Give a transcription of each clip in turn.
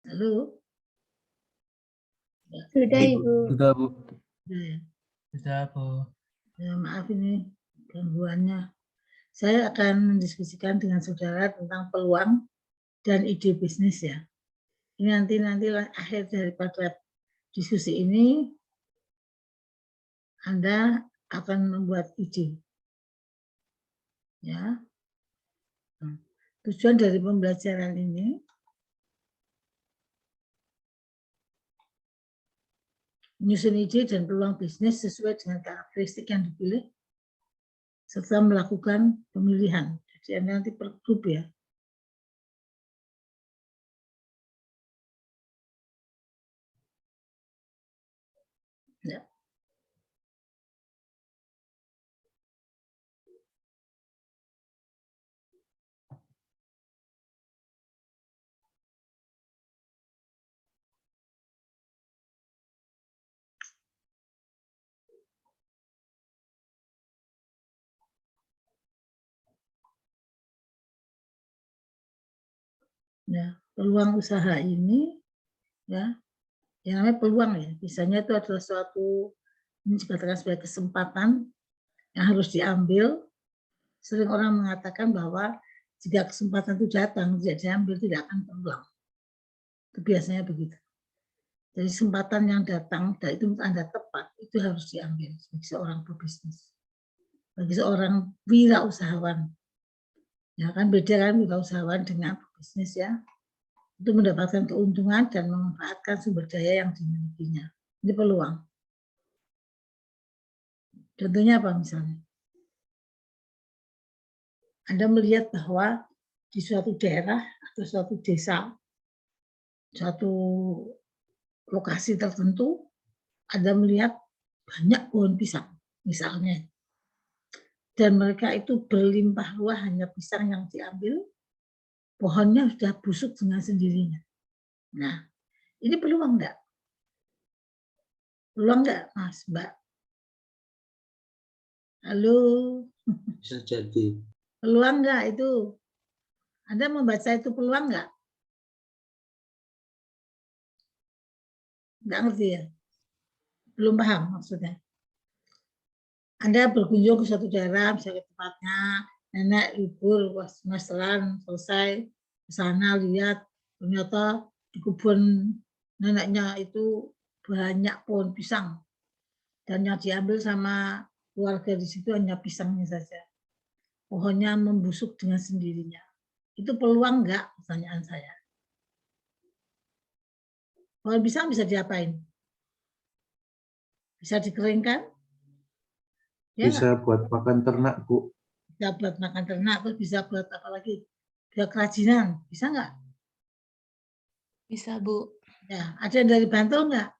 Halo? Sudah, Ibu. Sudah, Bu. Ya. Sudah, Bu. Ya, maaf ini gangguannya. Saya akan mendiskusikan dengan saudara tentang peluang dan ide bisnis ya. Ini nanti akhir daripada diskusi ini Anda akan membuat ide. Ya. Tujuan dari pembelajaran ini menyusun ide dan peluang bisnis sesuai dengan karakteristik yang dipilih serta melakukan pemilihan. Jadi Anda nanti per grup ya. Ya. Ya, peluang usaha ini ya, yang namanya peluang ya, biasanya itu adalah suatu ini dikatakan sebagai kesempatan yang harus diambil. Sering orang mengatakan bahwa jika kesempatan itu datang tidak diambil tidak akan terulang. Itu biasanya begitu. Jadi kesempatan yang datang dan itu menurut Anda tepat itu harus diambil bagi seorang pebisnis, bagi seorang wirausahawan. Ya kan beda kan wirausahawan dengan pebisnis ya. Itu mendapatkan keuntungan dan memanfaatkan sumber daya yang dimilikinya. Ini peluang. Contohnya apa misalnya? Anda melihat bahwa di suatu daerah atau suatu desa, suatu lokasi tertentu, Anda melihat banyak pohon pisang, misalnya. Dan mereka itu berlimpah ruah hanya pisang yang diambil, pohonnya sudah busuk dengan sendirinya. Nah, ini peluang enggak? Peluang enggak, Mas, Mbak? Halo? Bisa jadi. Peluang enggak itu? Anda membaca itu peluang enggak? Enggak ngerti ya? Belum paham maksudnya? Anda berkunjung ke suatu daerah, misalnya tempatnya, nenek libur, semesteran, selesai, ke sana lihat, ternyata di kebun neneknya itu banyak pohon pisang. Dan yang diambil sama keluarga di situ hanya pisangnya saja. Pohonnya membusuk dengan sendirinya. Itu peluang enggak, pertanyaan saya. Pohon pisang bisa diapain? Bisa dikeringkan? Ya Bisa enggak? buat makan ternak, Bu. Bisa buat makan ternak, terus bisa buat apa lagi? Buat kerajinan, bisa enggak? Bisa, Bu. Ya, ada yang dari Bantul enggak?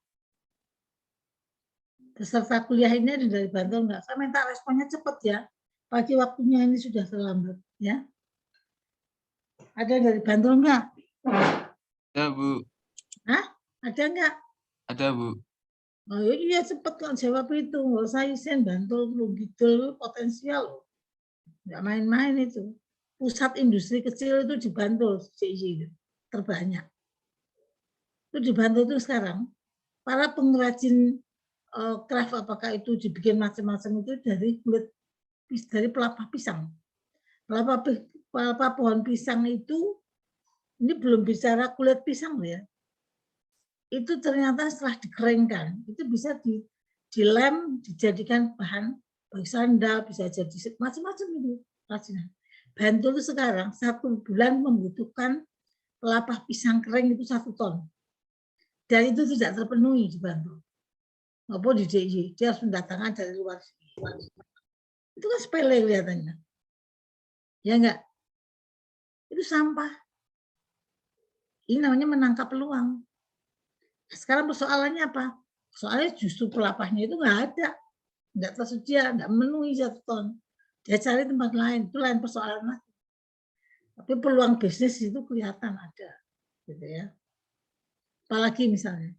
Peserta kuliah ini ada dari Bantul enggak? Saya minta responnya cepat ya. Pagi waktunya ini sudah terlambat ya. Ada yang dari Bantul enggak? Ada, Bu. Hah? Ada enggak? Ada, Bu. Oh iya cepat kan jawab itu. Nggak usah isen Bantul gitu potensial. Enggak main-main itu. Pusat industri kecil itu di Bantul, CIY terbanyak. Itu di Bantul itu sekarang para pengrajin craft apakah itu dibikin macam-macam itu dari kulit dari pelepah pisang. Pelepah pohon pisang itu ini belum bicara kulit pisang ya. Itu ternyata setelah dikeringkan itu bisa dilem dijadikan bahan bagi sandal, bisa jadi macam-macam itu kerajinan. Bantul itu sekarang 1 bulan membutuhkan pelepah pisang kering itu 1 ton. Dan itu tidak terpenuhi di Bantul. Maupun di DIY, dia harus mendatangkan dari luar. Itu kan sepele kelihatannya. Ya enggak? Itu sampah. Ini namanya menangkap peluang. Sekarang persoalannya apa? Soalnya justru pelepahnya itu enggak ada. Enggak tersedia, enggak memenuhi 1 ton. Dia cari tempat lain, itu lain persoalan lagi. Tapi peluang bisnis itu kelihatan ada. Gitu ya. Apalagi misalnya.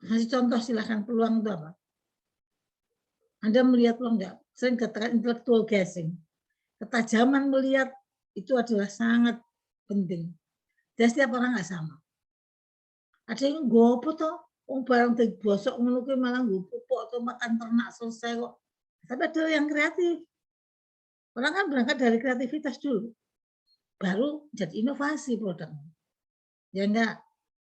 Kasih contoh silahkan peluang itu apa? Anda melihat peluang enggak? Sering katakan intellectual guessing. Ketajaman melihat itu adalah sangat penting. Dan setiap orang nggak sama. Ada yang gopo toh, barang digosok ngono kuwi malah nggo pupuk atau makan ternak selesai kok. Tapi ada yang kreatif. Orang kan berangkat dari kreativitas dulu, baru jadi inovasi produknya. Ya enggak,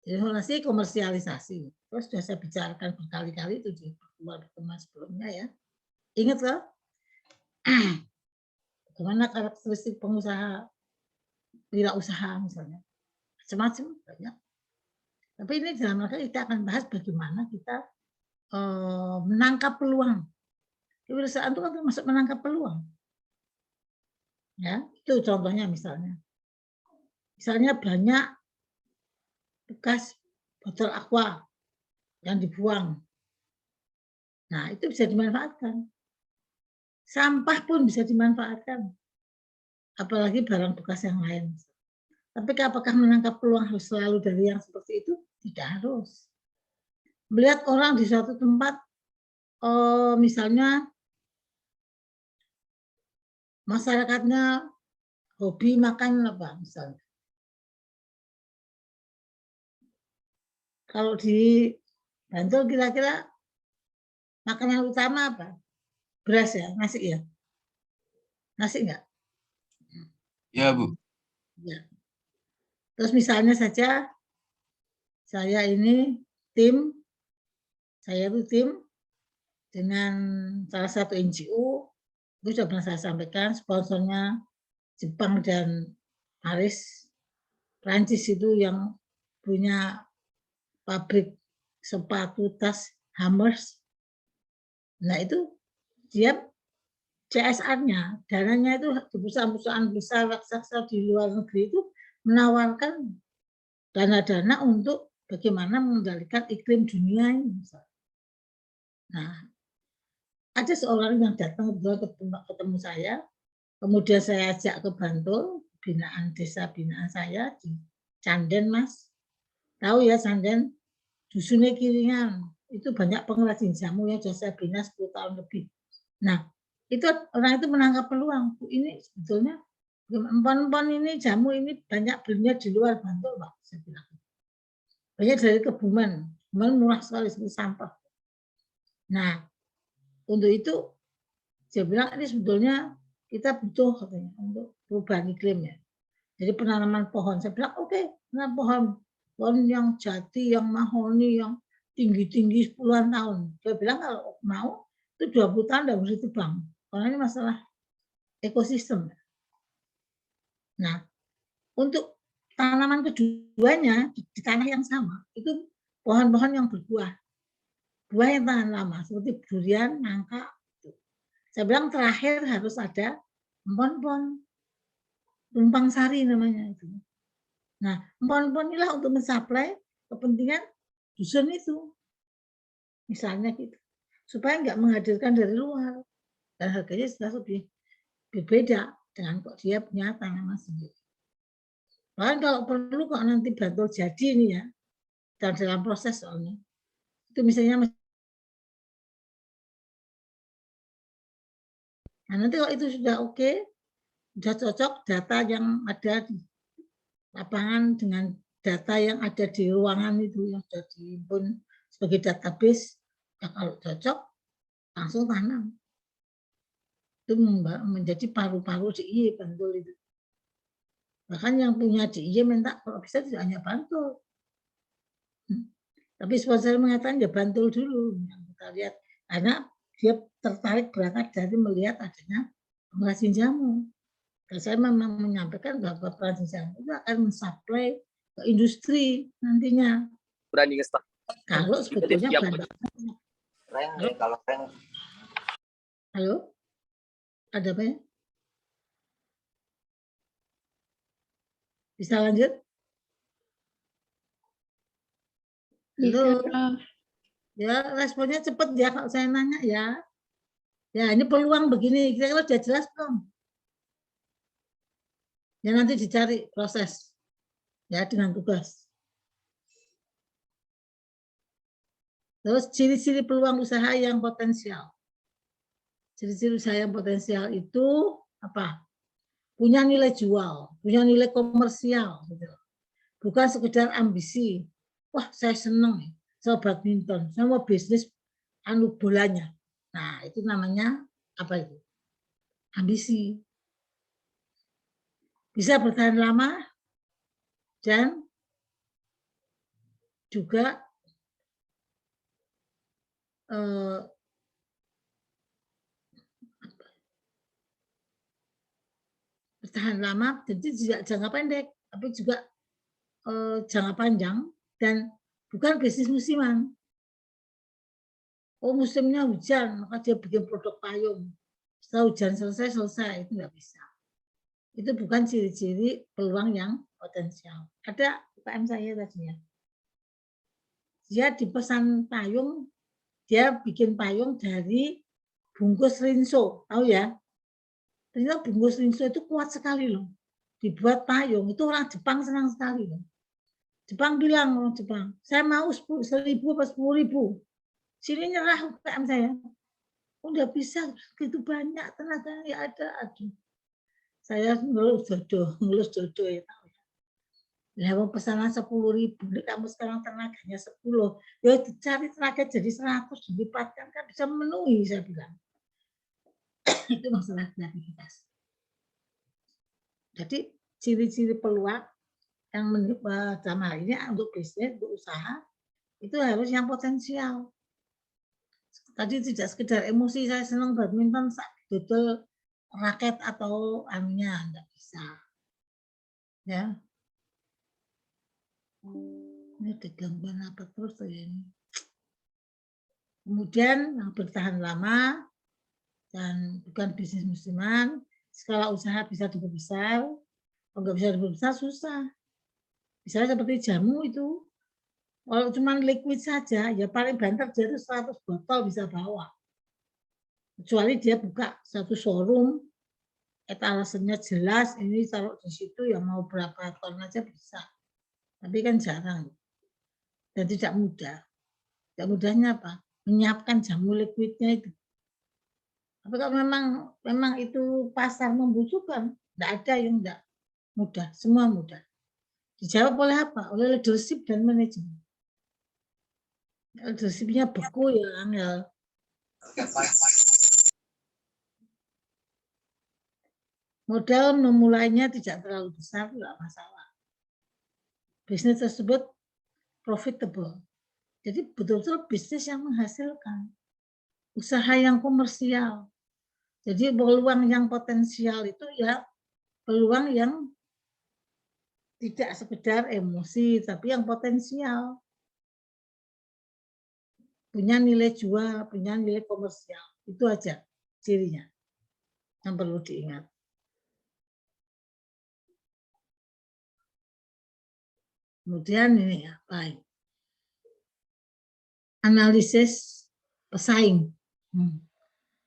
inovasi komersialisasi. Terus sudah saya bicarakan berkali-kali itu di pertemuan sebelumnya ya. Ingat loh, bagaimana karakteristik pengusaha, wirausaha misalnya, macam-macam banyak. Tapi ini dalam rangka kita akan bahas bagaimana kita menangkap peluang. Kewirausahaan itu kan termasuk menangkap peluang. Ya, itu contohnya misalnya. Misalnya banyak bekas botol aqua yang dibuang. Nah, itu bisa dimanfaatkan. Sampah pun bisa dimanfaatkan. Apalagi barang bekas yang lain. Tapi apakah menangkap peluang harus selalu dari yang seperti itu? Tidak harus. Melihat orang di suatu tempat, misalnya masyarakatnya hobi makan apa misalnya. Kalau di Bantul kira-kira makanan utama apa? Beras ya, nasi ya? Nasi enggak? Ya, Bu. Ya. Terus misalnya saja saya ini saya itu tim dengan salah satu NGO, itu sudah pernah saya sampaikan, sponsornya Jepang dan Paris, Prancis itu yang punya pabrik sepatu tas Hammers. Nah itu dia CSR-nya, dananya itu di perusahaan-perusahaan besar raksasa di luar negeri itu menawarkan dana-dana untuk bagaimana mengendalikan iklim dunia ini. Nah, ada seorang yang datang ketemu saya, kemudian saya ajak ke Bantul, desa binaan saya di Canden, Mas. Tahu ya Canden, dusunnya Kiringan, itu banyak pengrajin jamu yang sudah saya bina 10 tahun lebih. Nah, itu orang itu menangkap peluang. Ini sebetulnya empon-empon ini jamu ini banyak belinya di luar Bantul, Pak. Saya bilang. Banyak dari Kebumen murah sekali seperti sampah. Nah, untuk itu saya bilang ini sebetulnya kita butuh katanya untuk perubahan iklim ya. Jadi penanaman pohon. Saya bilang oke, nanam pohon yang jati, yang mahoni, yang tinggi-tinggi puluhan tahun. Saya bilang kalau mau itu 20 tahun tidak boleh ditebang. Karena ini masalah ekosistem. Nah, untuk tanaman keduanya di tanah yang sama, itu pohon-pohon yang berbuah. Buah yang tahan lama, seperti durian, nangka. Saya bilang terakhir harus ada empon-empon. Tumpang sari namanya itu. Nah, empon-empon inilah untuk mensuplai kepentingan dusun itu. Misalnya gitu. Supaya nggak menghadirkan dari luar. Dan harganya sudah lebih berbeda dengan kok dia punya tanaman sendiri. Bahkan kalau perlu kok nanti Bantul jadi ini ya, dan dalam proses soalnya, itu misalnya, nah nanti kalau itu sudah oke, sudah cocok data yang ada di lapangan dengan data yang ada di ruangan itu yang sudah dihimpun sebagai database, ya kalau cocok langsung tanam. Itu menjadi paru-paru DIY Bantul itu. Bahkan yang punya DIY minta kalau bisa tidak hanya Bantul. Tapi sponsor mengatakan ya Bantul dulu yang kita lihat karena dia tertarik berangkat dari melihat adanya pengrajin jamu. Dan saya memang menyampaikan bahwa pengrajin jamu itu akan mensuplai ke industri nantinya. Berani ngestak. Kalau sebetulnya halo, ada apa ya? Bisa lanjut? Bisa, Prof. Ya, responnya cepat ya kalau saya nanya ya. Ya, ini peluang begini. Kira-kira sudah jelas belum? Ya, nanti dicari proses. Ya, dengan tugas. Terus ciri-ciri peluang usaha yang potensial. Ciri-ciri usaha yang potensial itu apa? Punya nilai jual, punya nilai komersial. Gitu. bukan sekedar ambisi. Wah, saya senang sama badminton, saya mau bisnis bolanya. Nah, itu namanya apa itu? Ambisi. Bisa bertahan lama dan juga bertahan lama, jadi tidak jangka pendek, tapi juga jangka panjang dan bukan bisnis musiman. Oh, musimnya hujan, maka dia bikin produk payung. Setelah hujan selesai, itu nggak bisa. Itu bukan ciri-ciri peluang yang potensial. Ada UKM saya tadi ya. Dia dipesan payung, dia bikin payung dari bungkus rinso, tahu ya? Ternyata bungkus rinso itu kuat sekali loh. Dibuat payung, itu orang Jepang senang sekali loh. Jepang bilang, orang Jepang, saya mau 1.000 atau 10.000. Sini nyerah UKM saya. Udah bisa gitu banyak tenaga ya ada. Aduh. Saya ngelus jodoh ya. Ya mau pesanan 10.000, kamu sekarang tenaganya 10. Ya dicari tenaga jadi 100, dilipatkan kan bisa memenuhi, saya bilang. Itu masalah kreativitas. Jadi ciri-ciri peluang yang dalam hal ini untuk bisnis, untuk usaha, itu harus yang potensial. Tadi tidak sekedar emosi, saya senang badminton, dodol raket atau anunya, enggak bisa. Ya. Ini ada gangguan apa terus ya ini. Kemudian yang bertahan lama dan bukan bisnis musiman, skala usaha bisa diperbesar, kalau nggak bisa diperbesar susah. Misalnya seperti jamu itu, kalau cuma liquid saja, ya paling banter dia itu 100 botol bisa bawa. Kecuali dia buka satu showroom, etalasenya jelas, ini taruh di situ yang mau berapa ton aja bisa. Tapi kan jarang dan tidak mudah. Tidak mudahnya apa? Menyiapkan jamu liquidnya itu. Tapi kalau memang itu pasar membutuhkan, tidak ada yang tidak mudah, semua mudah. Dijawab oleh apa? Oleh leadership dan manajemen. Leadership-nya beku ya, Angel. Modal memulainya tidak terlalu besar, tidak masalah. Bisnis tersebut profitable. Jadi betul-betul bisnis yang menghasilkan. Usaha yang komersial. Jadi peluang yang potensial itu ya peluang yang tidak sekedar emosi, tapi yang potensial. Punya nilai jual, punya nilai komersial. Itu aja cirinya yang perlu diingat. Kemudian ini ya, baik. Analisis pesaing.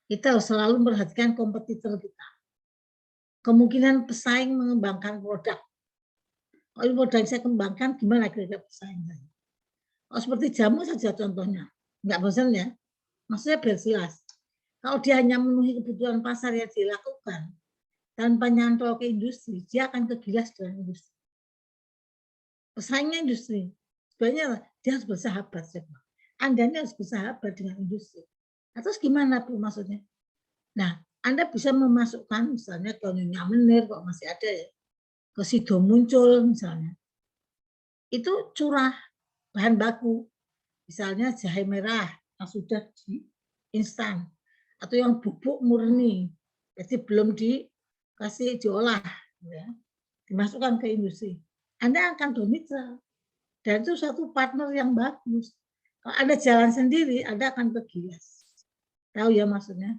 Kita harus selalu memperhatikan kompetitor kita. Kemungkinan pesaing mengembangkan produk. Kalau produk saya kembangkan, gimana kira-kira pesaing saya? Kalau seperti jamu saja contohnya, nggak bosan ya. Maksudnya biar jelas. Kalau dia hanya memenuhi kebutuhan pasar yang dilakukan tanpa nyantol ke industri, dia akan kegilas dengan industri. Pesaingnya industri. Sebenarnya dia harus bersahabat. Anda ini harus bersahabat dengan industri. Nah, terus gimana Bu maksudnya? Nah, Anda bisa memasukkan misalnya ke Nyonya Menir, kok masih ada ya, ke Sido Muncul misalnya. Itu curah bahan baku. Misalnya jahe merah yang sudah di instan. Atau yang bubuk murni. Jadi belum dikasih diolah. Ya, dimasukkan ke industri. Anda akan bermitra. Dan itu satu partner yang bagus. Kalau Anda jalan sendiri, Anda akan kegilas. Tahu ya maksudnya?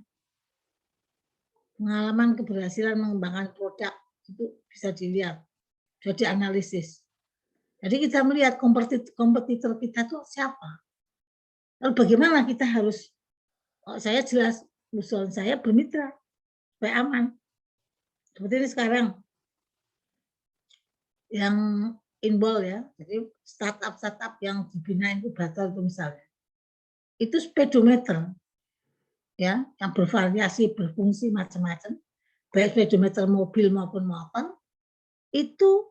Pengalaman keberhasilan mengembangkan produk itu bisa dilihat. Jadi analisis. Jadi kita melihat kompetitor kita itu siapa. Lalu bagaimana kita harus, saya jelas usulan saya bermitra supaya aman. Seperti ini sekarang yang inbol ya, jadi startup yang dibina inkubator itu misalnya, itu speedometer ya, yang bervariasi, berfungsi macam-macam, baik speedometer mobil maupun motor, itu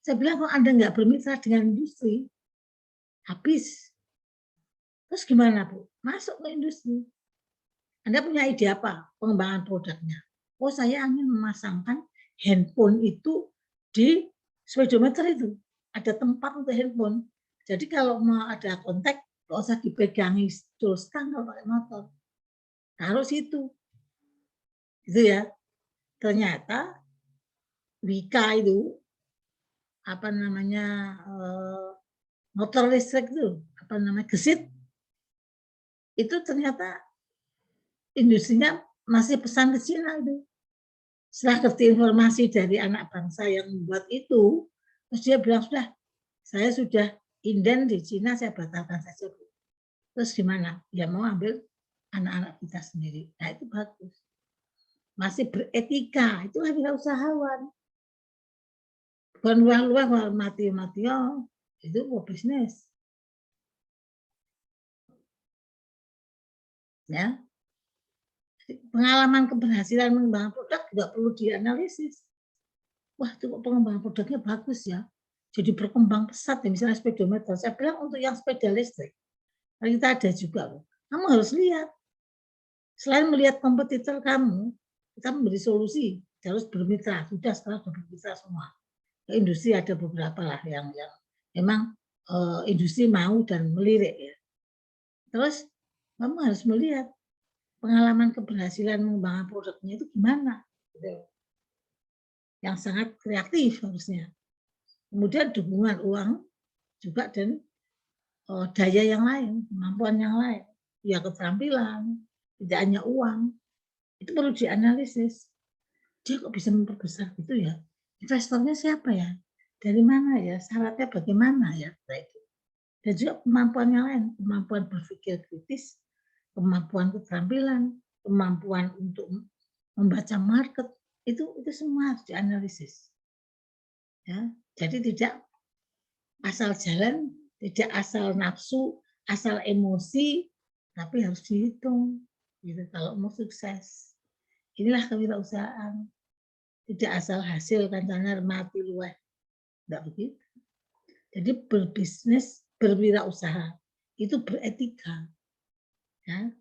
Saya bilang, kalau Anda nggak bermitra dengan industri, habis. Terus gimana, Bu? Masuk ke industri. Anda punya ide apa pengembangan produknya? Oh, saya ingin memasangkan handphone itu di speedometer itu. Ada tempat untuk handphone. Jadi kalau mau ada kontak, nggak usah dipegangi teruskan kalau pakai motor. Taruh situ. Gitu ya. Ternyata Wika itu apa namanya motor listrik itu apa namanya gesit itu ternyata industrinya masih pesan ke Cina itu. Setelah ngerti informasi dari anak bangsa yang membuat itu, terus dia bilang sudah saya sudah inden di Cina, saya batalkan saja. Terus gimana? Ya mau ambil anak-anak kita sendiri. Nah itu bagus. Masih beretika, itulah wirausahawan. Bukan luar-luar mati-mati, itu mau bisnis. Ya. Pengalaman keberhasilan mengembangkan produk juga perlu dianalisis. Wah, itu pengembangan produknya bagus ya. Jadi berkembang pesat ya, misalnya speedometer. Saya bilang untuk yang sepeda listrik, kita ada juga loh. Kamu harus lihat. Selain melihat kompetitor kamu, kita memberi solusi. Harus bermitra. Sudah sekarang sudah bermitra semua. Industri ada beberapa lah yang memang industri mau dan melirik ya. Terus kamu harus melihat pengalaman keberhasilan mengembangkan produknya itu gimana. Yang sangat kreatif harusnya. Kemudian dukungan uang juga dan daya yang lain, kemampuan yang lain. Ya keterampilan, tidak hanya uang. Itu perlu dianalisis. Dia kok bisa memperbesar gitu ya? Investornya siapa ya? Dari mana ya? Syaratnya bagaimana ya? Dan juga kemampuan yang lain, kemampuan berpikir kritis, kemampuan keterampilan, kemampuan untuk membaca market, itu semua harus dianalisis. Ya, jadi tidak asal jalan, tidak asal nafsu, asal emosi, tapi harus dihitung. Gitu, kalau mau sukses. Inilah kewirausahaan. Tidak asal hasil kancana mati luas. Tidak begitu. Jadi berbisnis, berwirausaha itu beretika. Ya.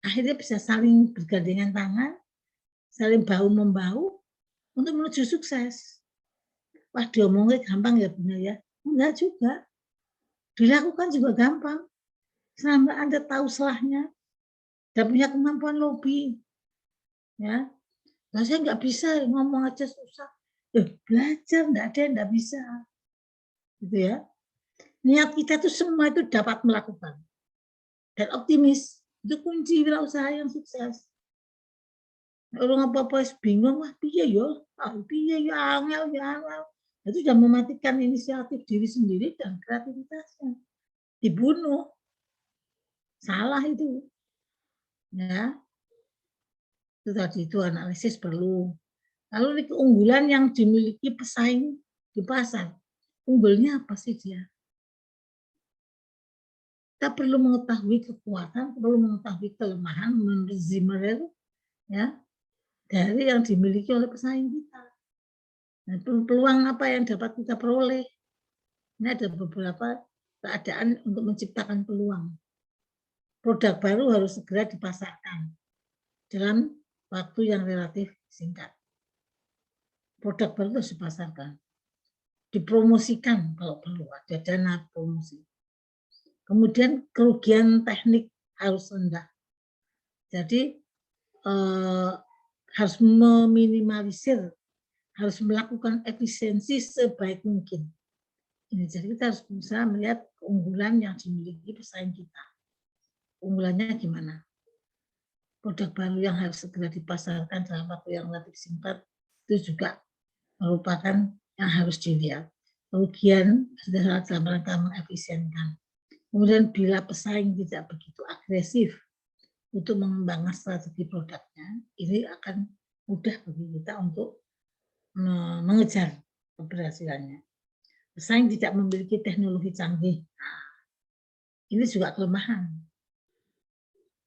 Akhirnya bisa saling bergandengan tangan, saling bahu-membahu untuk menuju sukses. Wah, diomongnya gampang ya Bunda ya. Enggak juga. Dilakukan juga gampang. Selama Anda tahu selahnya dan punya kemampuan lobby. Ya. Nah, saya nggak bisa ngomong aja susah. Belajar nggak ada yang nggak bisa. Gitu ya. Niat kita itu semua itu dapat melakukan. Dan optimis. Itu kunci wirausaha yang sukses. Orang apa-apa bingung, wah piye yo, piye yo angel ya angel. Itu sudah mematikan inisiatif diri sendiri dan kreativitasnya. Dibunuh. Salah itu. Ya. Itu tadi itu analisis perlu. Lalu keunggulan yang dimiliki pesaing di pasar. Unggulnya apa sih dia? Kita perlu mengetahui kekuatan, perlu mengetahui kelemahan, menzimer ya dari yang dimiliki oleh pesaing kita. Nah, peluang apa yang dapat kita peroleh? Ini ada beberapa keadaan untuk menciptakan peluang. Produk baru harus segera dipasarkan dalam waktu yang relatif singkat. Produk baru harus dipasarkan, dipromosikan kalau perlu, ada dana promosi. Kemudian kerugian teknik harus rendah. Jadi harus meminimalisir, harus melakukan efisiensi sebaik mungkin. Jadi kita harus berusaha melihat keunggulan yang dimiliki pesaing kita. Unggulannya gimana? Produk baru yang harus segera dipasarkan dalam waktu yang relatif singkat itu juga merupakan yang harus dilihat. Kerugian dalam rangka mengefisienkan. Kemudian bila pesaing tidak begitu agresif untuk mengembangkan strategi produknya, ini akan mudah bagi kita untuk mengejar keberhasilannya. Pesaing tidak memiliki teknologi canggih. Ini juga kelemahan.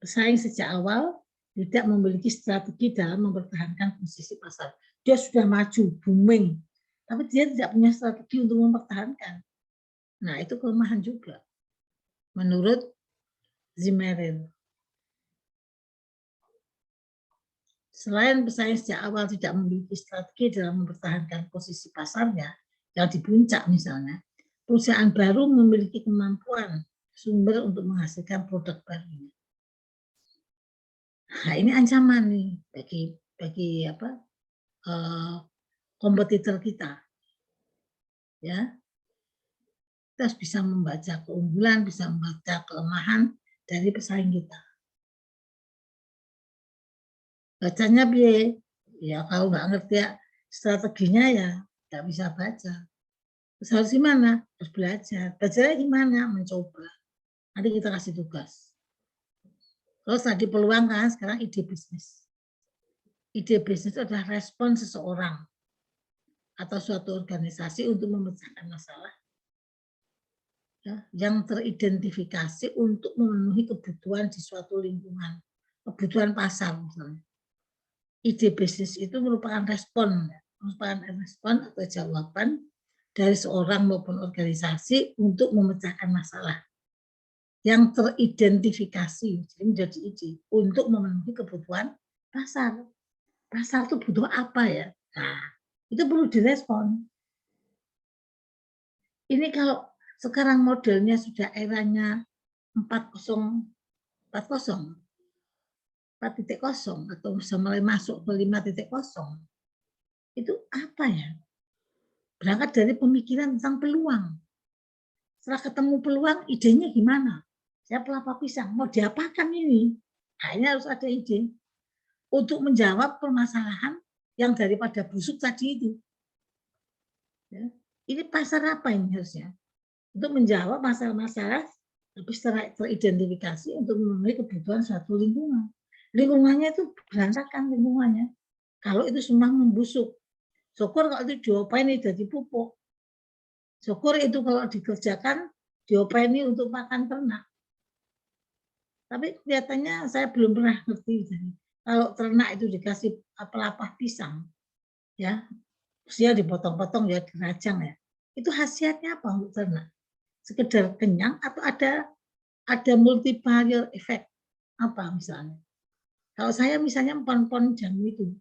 Pesaing sejak awal tidak memiliki strategi dalam mempertahankan posisi pasar. Dia sudah maju, booming. tapi dia tidak punya strategi untuk mempertahankan. Nah, itu kelemahan juga menurut Zimmerman. Selain pesaing sejak awal tidak memiliki strategi dalam mempertahankan posisi pasarnya yang di puncak misalnya, perusahaan baru memiliki kemampuan sumber untuk menghasilkan produk barunya. Nah, ini ancaman nih bagi kompetitor kita. Ya. Kita harus bisa membaca keunggulan, bisa membaca kelemahan dari pesaing kita. Bacanya biar ya kalau nggak ngerti ya, strateginya ya nggak bisa baca. Terus harus gimana? Harus belajar. Belajarnya gimana? Mencoba. Nanti kita kasih tugas. Terus tadi peluang kan, sekarang ide bisnis. Ide bisnis itu adalah respon seseorang atau suatu organisasi untuk memecahkan masalah ya, yang teridentifikasi untuk memenuhi kebutuhan di suatu lingkungan, kebutuhan pasar misalnya. Ide bisnis itu merupakan respon atau jawaban dari seorang maupun organisasi untuk memecahkan masalah yang teridentifikasi, jadi menjadi ide untuk memenuhi kebutuhan pasar. Pasar itu butuh apa ya? Nah, itu perlu direspon. Ini kalau sekarang modelnya sudah eranya 4.0 atau mulai masuk ke 5.0, itu apa ya? Berangkat dari pemikiran tentang peluang. Setelah ketemu peluang, idenya gimana? Saya pelapa pisang, mau diapakan ini? Nah, ini harus ada ide untuk menjawab permasalahan yang daripada busuk tadi itu. Ya. Ini pasar apa ini harusnya? Untuk menjawab masalah-masalah, tapi setelah teridentifikasi untuk memenuhi kebutuhan suatu lingkungan. Lingkungannya itu berantakan lingkungannya. Kalau itu semua membusuk. Syukur kalau itu diopaini jadi pupuk. Syukur itu kalau dikerjakan diopaini untuk makan ternak. Tapi kelihatannya saya belum pernah ngerti. Jadi, kalau ternak itu dikasih pelapah pisang, ya, usia dipotong-potong ya, dirajang ya. Itu khasiatnya apa untuk ternak? Sekedar kenyang atau ada multiplier effect apa misalnya? Kalau saya misalnya empon-empon jamu itu,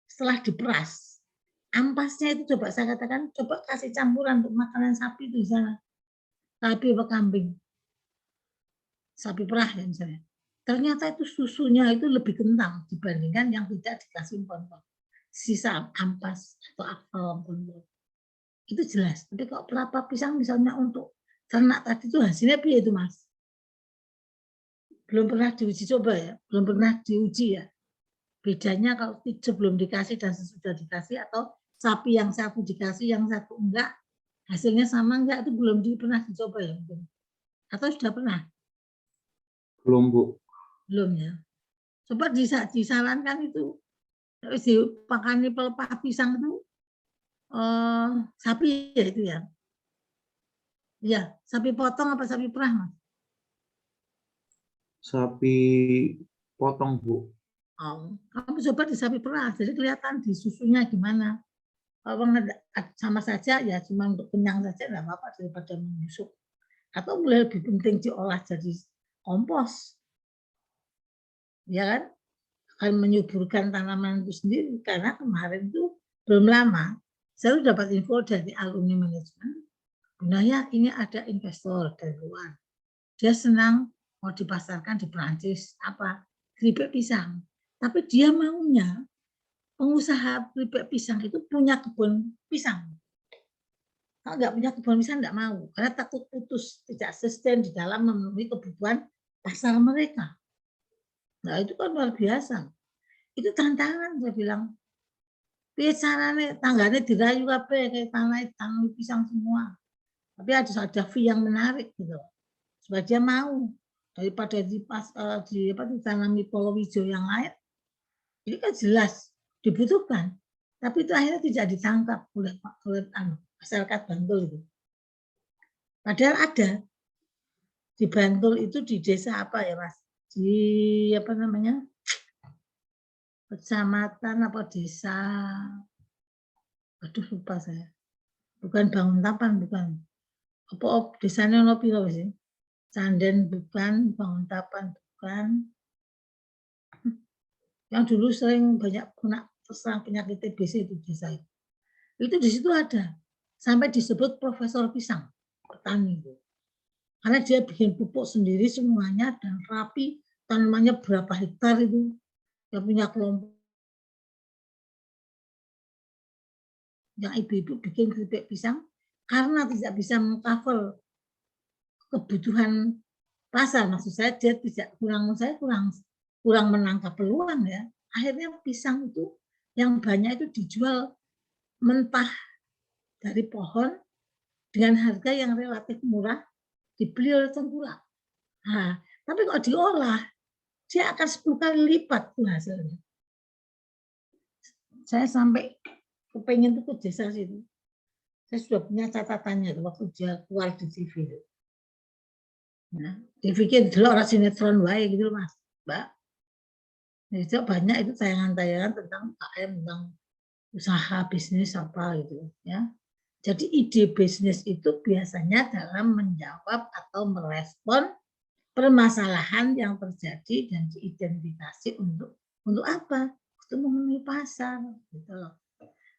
setelah diperas, ampasnya itu coba saya katakan, coba kasih campuran untuk makanan sapi itu di sana. Sapi atau kambing. Sapi perah ya misalnya. Ternyata itu susunya itu lebih kental dibandingkan yang tidak dikasih empon-empon. Sisa ampas atau empon-empon. Itu jelas. Tapi kalau pelapa pisang misalnya untuk ternak tadi itu hasilnya piye itu Mas? Belum pernah diuji coba ya, belum pernah diuji ya. Bedanya kalau sebelum dikasih dan sesudah dikasih atau sapi yang satu dikasih yang satu enggak, hasilnya sama enggak itu belum pernah dicoba ya mungkin. Atau sudah pernah? Belum, Bu. Belum ya. Coba disarankan itu dipakani pelepah pisang itu sapi ya itu ya. Iya, sapi potong apa sapi perah, Mas? Sapi potong, Bu. Oh, kamu coba di sapi perah, jadi kelihatan di susunya gimana. Kalau sama saja ya cuma untuk kenyang saja nggak apa-apa daripada membusuk. Atau mulai lebih penting diolah jadi kompos. Ya kan? Akan menyuburkan tanaman itu sendiri karena kemarin itu belum lama saya dapat info dari alumni manajemen. Gunanya ini ada investor dari luar. Dia senang mau dipasarkan di Perancis apa keripik pisang. Tapi dia maunya pengusaha keripik pisang itu punya kebun pisang. Kalau nggak punya kebun pisang nggak mau karena takut putus, tidak sustain di dalam memenuhi kebutuhan pasar mereka. Nah itu kan luar biasa. Itu tantangan saya bilang. Piye carane tanggane dirayu kabeh kayak tanam pisang semua. Tapi ada fee yang menarik gitu. Supaya dia mau daripada ditanami palawija yang lain. Ini kan jelas dibutuhkan. Tapi itu akhirnya tidak ditangkap oleh masyarakat Bantul itu. Padahal ada di Bantul itu di desa apa ya Mas? Di apa namanya? Kecamatan apa desa? Aduh lupa saya. bukan Banguntapan, bukan. Apa desanya ono piro sih? Canden bukan, Banguntapan bukan. Yang dulu sering banyak kena terserang penyakit TBC di desa itu. Itu di situ ada. Sampai disebut Profesor Pisang, petani itu. Karena dia bikin pupuk sendiri semuanya dan rapi, tanamannya berapa hektar itu. Dia punya kelompok. Yang ibu-ibu bikin keripik pisang karena tidak bisa mengcover kebutuhan pasar. Maksud saya dia tidak kurang menangkap peluang ya. Akhirnya pisang itu yang banyak itu dijual mentah dari pohon dengan harga yang relatif murah, dibeli oleh tengkulak. Nah, tapi kalau diolah dia akan 10 kali lipat tuh hasilnya. Saya sampai kepengen tuh ke desa situ. Saya sudah punya catatannya waktu dia keluar di TV. Nah, dibikin dulu orang sinetron wae gitu Mas, Mbak. Itu banyak itu tayangan-tayangan tentang UKM, tentang usaha bisnis apa gitu ya. Jadi ide bisnis itu biasanya dalam menjawab atau merespon permasalahan yang terjadi dan diidentifikasi untuk apa? Untuk memenuhi pasar gitu loh.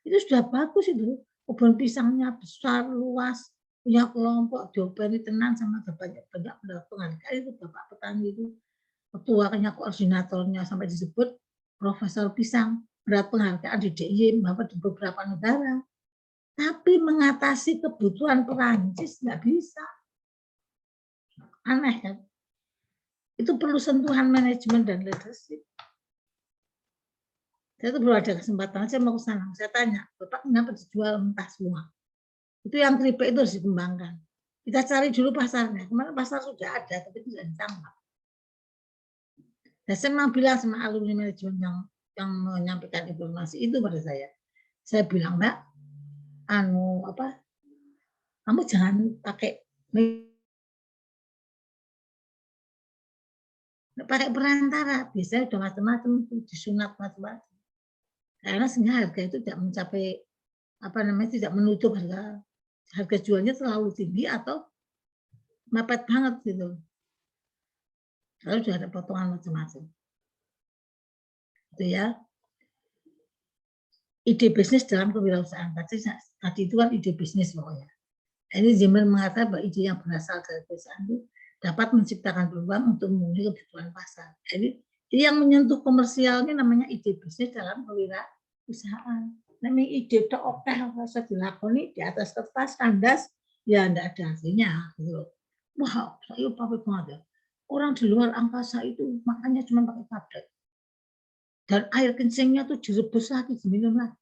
Itu sudah bagus itu. Kebun pisangnya besar, luas, punya kelompok, diopeni tenan sama banyak penghargaan itu Bapak petani itu. Ketuanya, koordinatornya sampai disebut Profesor Pisang, berat penghargaan di DIY di beberapa negara. Tapi mengatasi kebutuhan Perancis nggak bisa. Aneh kan? Itu perlu sentuhan manajemen dan leadership. Saya tuh baru ada kesempatan, saya mau ke sana. Saya tanya, Bapak kenapa dijual mentah semua? Itu yang keripik itu harus dikembangkan. Kita cari dulu pasarnya. Kemarin pasar sudah ada, tapi tidak ditangkap. Dan saya mau bilang sama alumni manajemen yang menyampaikan informasi itu pada saya. Saya bilang, Mbak, kamu jangan pakai perantara. Biasanya udah macam-macam disunat macam-macam. Karena sehingga harga itu tidak mencapai tidak menutup harga jualnya terlalu tinggi atau mepet banget gitu. Lalu sudah ada potongan macam-macam. Itu ya. Ide bisnis dalam kewirausahaan. Tadi itu kan ide bisnis pokoknya. Ini Zimmer mengatakan bahwa ide yang berasal dari perusahaan itu dapat menciptakan peluang untuk memenuhi kebutuhan pasar. Jadi yang menyentuh komersial ini namanya ide bisnis dalam kewirausahaan. Namanya ide itu oke rasa dilakoni di atas kertas kandas ya enggak ada hasilnya gitu. Wah, saya pabrik banget ya. Orang di luar angkasa itu makannya cuma pakai tablet. Dan air kencingnya tuh direbus lagi, diminum lagi.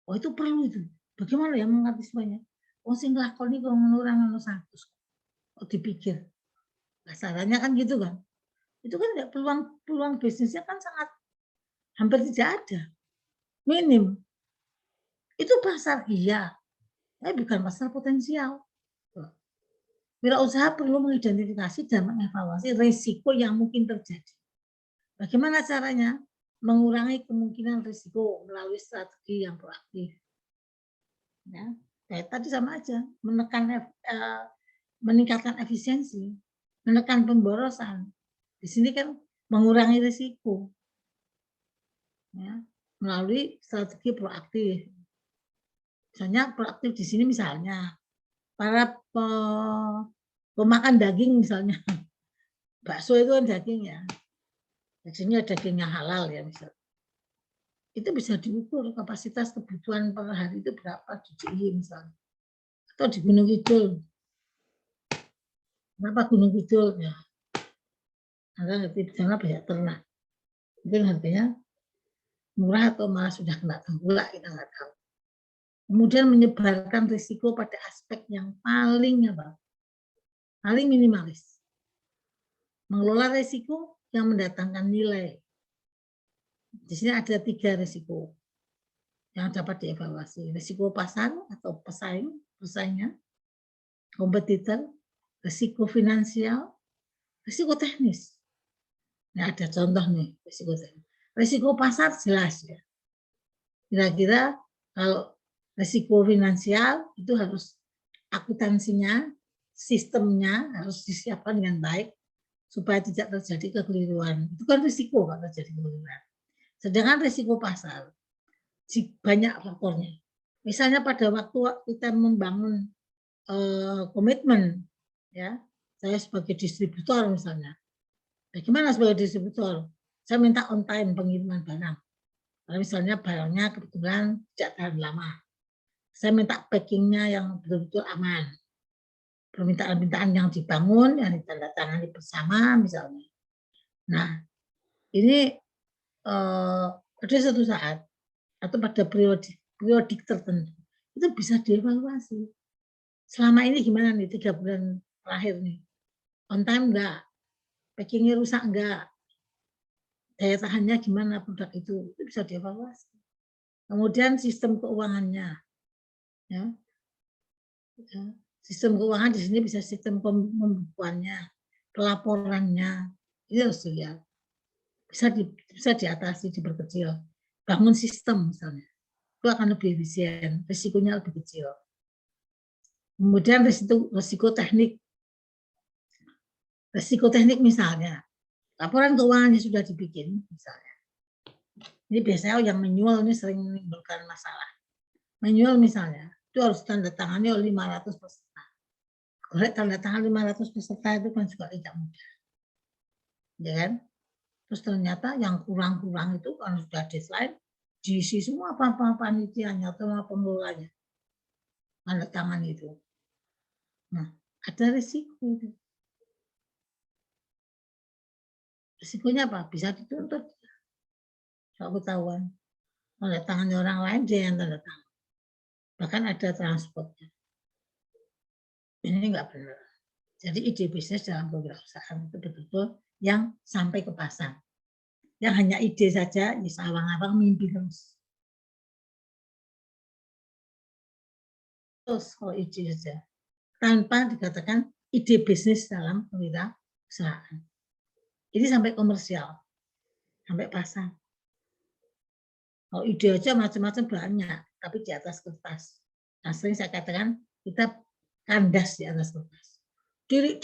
Oh itu perlu itu. Bagaimana ya mengantisipasinya? Oh sing lakoni kok orang 100. Oh dipikir. Kasarannya kan gitu kan. Itu kan enggak peluang bisnisnya kan sangat hampir tidak ada. Minim. Itu pasar iya. Tapi bukan pasar potensial. Wirausaha perlu mengidentifikasi dan mengevaluasi risiko yang mungkin terjadi. Bagaimana caranya? Mengurangi kemungkinan risiko melalui strategi yang proaktif. Ya, kayak tadi sama aja, meningkatkan efisiensi, menekan pemborosan. Di sini kan mengurangi risiko, ya, melalui strategi proaktif. Misalnya proaktif di sini misalnya para pemakan daging misalnya, bakso itu kan daging ya, dagingnya dagingnya halal ya misalnya. Itu bisa diukur kapasitas kebutuhan per hari itu berapa di DIY misalnya. Atau di Gunung Kidul. Kenapa Gunung Kidul? Ya, Anda ngerti di sana banyak ternak. Mungkin harganya murah atau malah sudah kena tengkulak, kita nggak tahu. Kemudian menyebarkan risiko pada aspek yang paling minimalis. Mengelola risiko yang mendatangkan nilai. Di sini ada 3 risiko yang dapat dievaluasi. Risiko pasar atau pesaingnya, kompetitor, risiko finansial, risiko teknis. Nah, ada contoh nih risiko teknis. Risiko pasar jelas ya. Kira-kira kalau Risiko finansial itu harus akuntansinya, sistemnya harus disiapkan dengan baik supaya tidak terjadi kekeliruan. Itu kan risiko kalau terjadi kekeliruan. Sedangkan risiko pasar banyak faktornya. Misalnya pada waktu kita membangun komitmen, ya, saya sebagai distributor misalnya. Bagaimana sebagai distributor? Saya minta on time pengiriman barang. Kalau misalnya barangnya kebetulan tidak tahan lama, saya minta packingnya yang betul-betul aman. Permintaan-permintaan yang dibangun, yang ditandatangani bersama misalnya. Nah, ini pada suatu saat atau pada periodik tertentu itu bisa dievaluasi. Selama ini gimana nih 3 bulan terakhir nih? On time enggak? Packingnya rusak enggak? Daya tahannya gimana produk itu bisa dievaluasi. Kemudian sistem keuangannya, ya. Sistem keuangan di sini bisa sistem pembukuannya, pelaporannya, ini harus dilihat. Bisa diatasi, diperkecil. Bangun sistem misalnya, itu akan lebih efisien, risikonya lebih kecil. Kemudian risiko teknik. Risiko teknik misalnya, laporan keuangannya sudah dibikin misalnya. Ini biasanya yang manual ini sering menimbulkan masalah. Manual misalnya, itu harus tanda tangani oleh 500 peserta. Kalau tanda tangan 500 peserta itu kan juga tidak mudah. Ya kan? Terus ternyata yang kurang-kurang itu kan sudah deadline, diisi semua apa-apa panitianya atau pengelolanya. Tanda tangan itu. Nah, ada risiko itu. Risikonya apa? Bisa dituntut. Soal ketahuan. Tanda tangannya orang lain dia yang tanda tangan. Bahkan ada transportnya. Ini enggak benar. Jadi ide bisnis dalam kewirausahaan itu betul-betul yang sampai ke pasar. Yang hanya ide saja, ya sawang-awang mimpi terus. Terus kalau ide saja. Tanpa dikatakan ide bisnis dalam kewirausahaan. Ini sampai komersial. Sampai pasar. Kalau ide aja macam-macam banyak, tapi di atas kertas. Nah, sering saya katakan kita kandas di atas kertas. Diri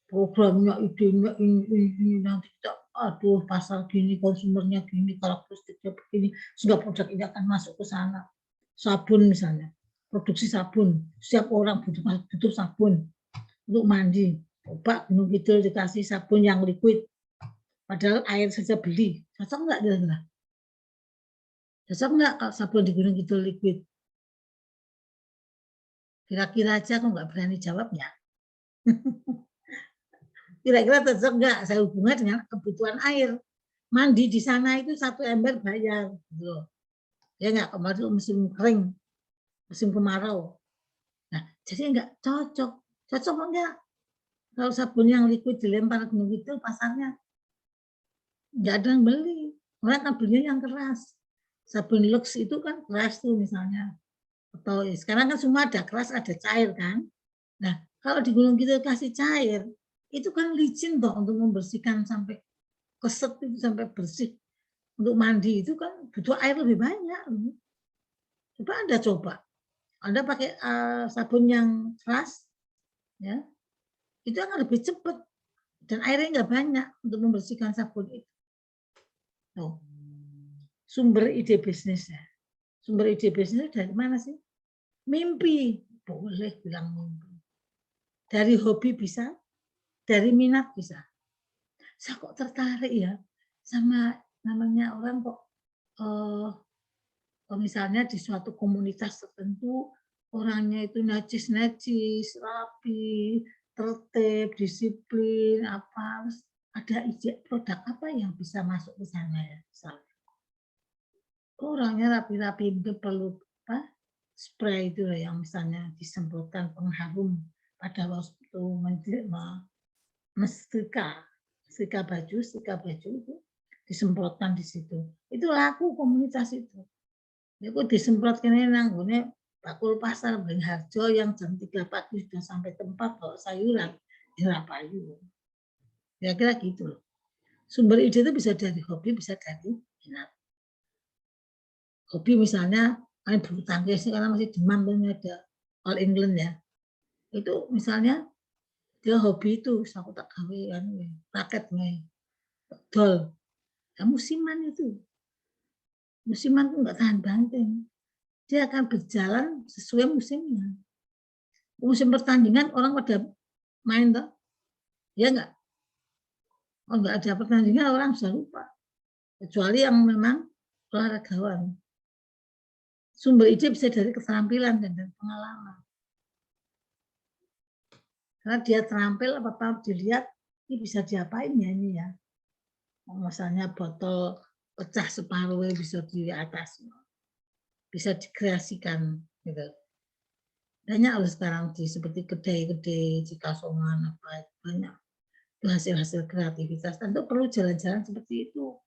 programnya, idenya ini nanti kita, aduh pasar gini, konsumernya gini, karakteristiknya begini, sehingga produk ini akan masuk ke sana. Sabun misalnya, produksi sabun, setiap orang butuh sabun untuk mandi. Coba Gunung Kidul dikasih sabun yang liquid, padahal air saja beli, cocok nggak kira-kira? Cocok nggak kalau sabun di Gunung Kidul liquid? Kira-kira aja aku nggak berani jawabnya. Kira-kira cocok nggak? Saya hubungkan dengan kebutuhan air. Mandi di sana itu 1 ember bayar. Gitu. Ya nggak, kemarin musim kering, musim kemarau. Nah, jadi nggak cocok. Cocok enggak? Kalau sabun yang liquid dilempar ke Gunung Kidul pasarnya nggak ada yang beli. Orang kan belinya yang keras. Sabun Lux itu kan keras tuh misalnya. Atau sekarang kan semua ada keras, ada cair kan. Nah, kalau di Gunung Kidul kasih cair, itu kan licin toh untuk membersihkan sampai keset itu sampai bersih. Untuk mandi itu kan butuh air lebih banyak. Coba Anda coba. Anda pakai sabun yang keras, ya, itu akan lebih cepat dan airnya nggak banyak untuk membersihkan sabun itu. Tuh. Sumber ide bisnisnya. Sumber ide bisnisnya dari mana sih? Mimpi. Boleh bilang mimpi. Dari hobi bisa, dari minat bisa. Saya kok tertarik ya sama namanya orang kok misalnya di suatu komunitas tertentu orangnya itu najis, rapi, tertib, disiplin, apa, ada ide produk apa yang bisa masuk ke sana ya misalnya. Orangnya rapi-rapi, mungkin perlu apa, spray itu yang misalnya disemprotkan pengharum pada waktu setrika baju itu disemprotkan di situ. Itu laku komunitas itu. Itu disemprotkan nanggone bakul pasar Beringharjo yang jam 3 pagi sudah sampai tempat bawa sayuran di Rapayu. Kira-kira gitu loh. Sumber ide itu bisa dari hobi, bisa dari minat. Hobi misalnya main bulu tangkis karena masih demam dan ada All England ya. Itu misalnya dia hobi itu, aku tak gawe kan raket nih, dol. Ya, musiman itu. Musiman itu enggak tahan banting. Dia akan berjalan sesuai musimnya. Musim pertandingan orang pada main toh. Ya enggak? Oh, enggak ada pertandingan orang sudah lupa. Kecuali yang memang olahragawan. Sumber ide bisa dari keterampilan dan dari pengalaman. Karena dia terampil apa-apa dilihat, ini bisa diapain ya ini ya. Misalnya botol pecah separuh bisa di atas, bisa dikreasikan gitu. Banyak loh sekarang seperti kedai-kedai di Kasongan apa banyak hasil-hasil kreativitas. Tentu perlu jalan-jalan seperti itu.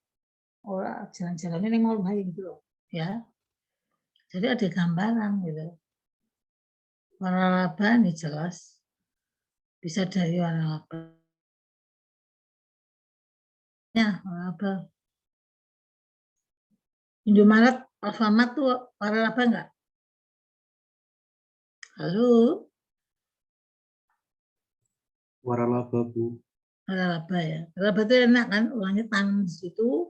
Orang jalan-jalannya yang mau baik gitu loh, ya. Jadi ada gambaran gitu. Warna laba ini jelas bisa dari warna laba. Ya, warna laba. Indomaret, Alfamart tuh warna laba enggak? Halo? Warna laba, Bu. Warna laba ya. Laba itu enak kan, uangnya tanam di situ,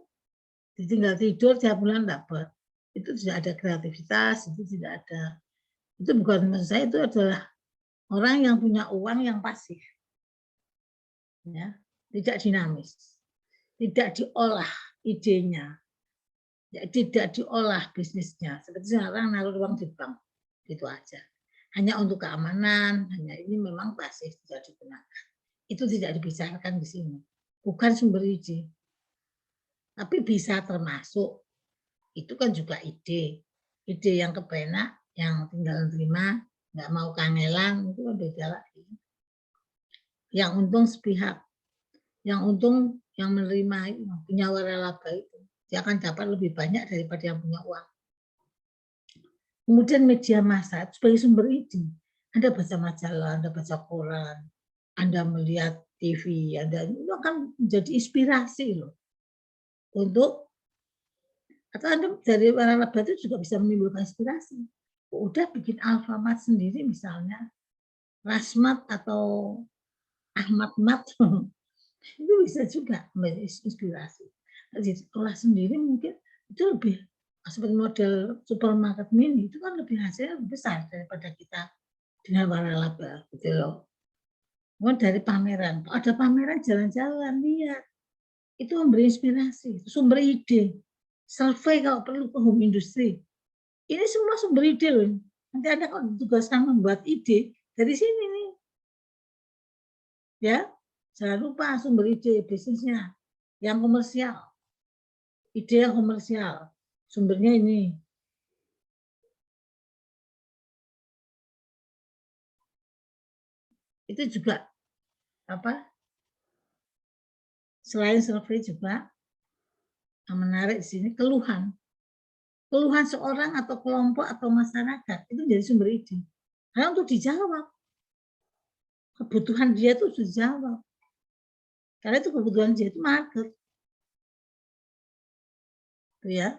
ditinggal tidur tiap bulan dapat. Itu tidak ada kreativitas, itu tidak ada. Itu bukan maksud saya, itu adalah orang yang punya uang yang pasif. Ya, tidak dinamis. Tidak diolah idenya. Ya, tidak diolah bisnisnya. Seperti sekarang naruh uang di bank. Gitu aja. Hanya untuk keamanan, hanya ini memang pasif tidak digunakan. Itu tidak dibicarakan di sini. Bukan sumber ide. Tapi bisa termasuk. Itu kan juga ide. Ide yang kepenak, yang tinggal terima, nggak mau kangelan, itu kan beda lagi. Yang untung sepihak. Yang untung yang menerima punya waralaba itu. Dia akan dapat lebih banyak daripada yang punya uang. Kemudian media massa sebagai sumber ide. Anda baca majalah, Anda baca koran, Anda melihat TV, Anda itu akan menjadi inspirasi loh. Untuk atau Anda dari waralaba itu juga bisa menimbulkan inspirasi. Udah bikin Alfamart sendiri misalnya, Rasmat atau Ahmad Mat, itu bisa juga menjadi inspirasi. Jadi olah sendiri mungkin itu lebih seperti model supermarket mini itu kan lebih hasilnya lebih besar daripada kita dengan waralaba gitu loh. Mau dari pameran, ada pameran jalan-jalan lihat, itu memberi inspirasi, sumber ide. Survei kalau perlu ke home industry, ini semua sumber ide loh. Nanti Anda kalau ditugaskan membuat ide dari sini nih, ya jangan lupa sumber ide bisnisnya yang komersial, ide yang komersial, sumbernya ini. Itu juga apa? Selain survei juga yang menarik di sini keluhan. Keluhan seorang atau kelompok atau masyarakat itu jadi sumber ide. Karena untuk dijawab. Kebutuhan dia itu sudah dijawab. Karena itu kebutuhan dia itu market. Itu ya.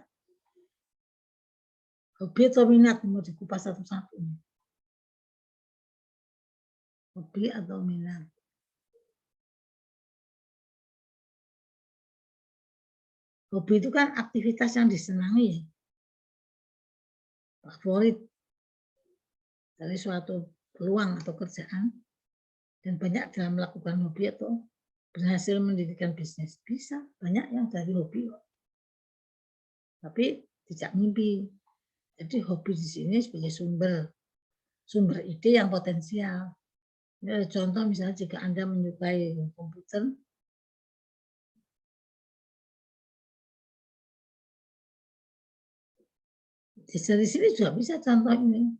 Hobi atau minat mau dikupas satu-satu. Hobi atau minat. Hobi itu kan aktivitas yang disenangi ya. Favorit dari suatu peluang atau kerjaan dan banyak dalam melakukan hobi atau berhasil mendirikan bisnis. Bisa, banyak yang dari hobi. Tapi tidak mimpi. Jadi hobi di sini sebagai sumber ide yang potensial. Ini ada contoh misalnya jika Anda menyukai komputer, di sini juga bisa contoh ini.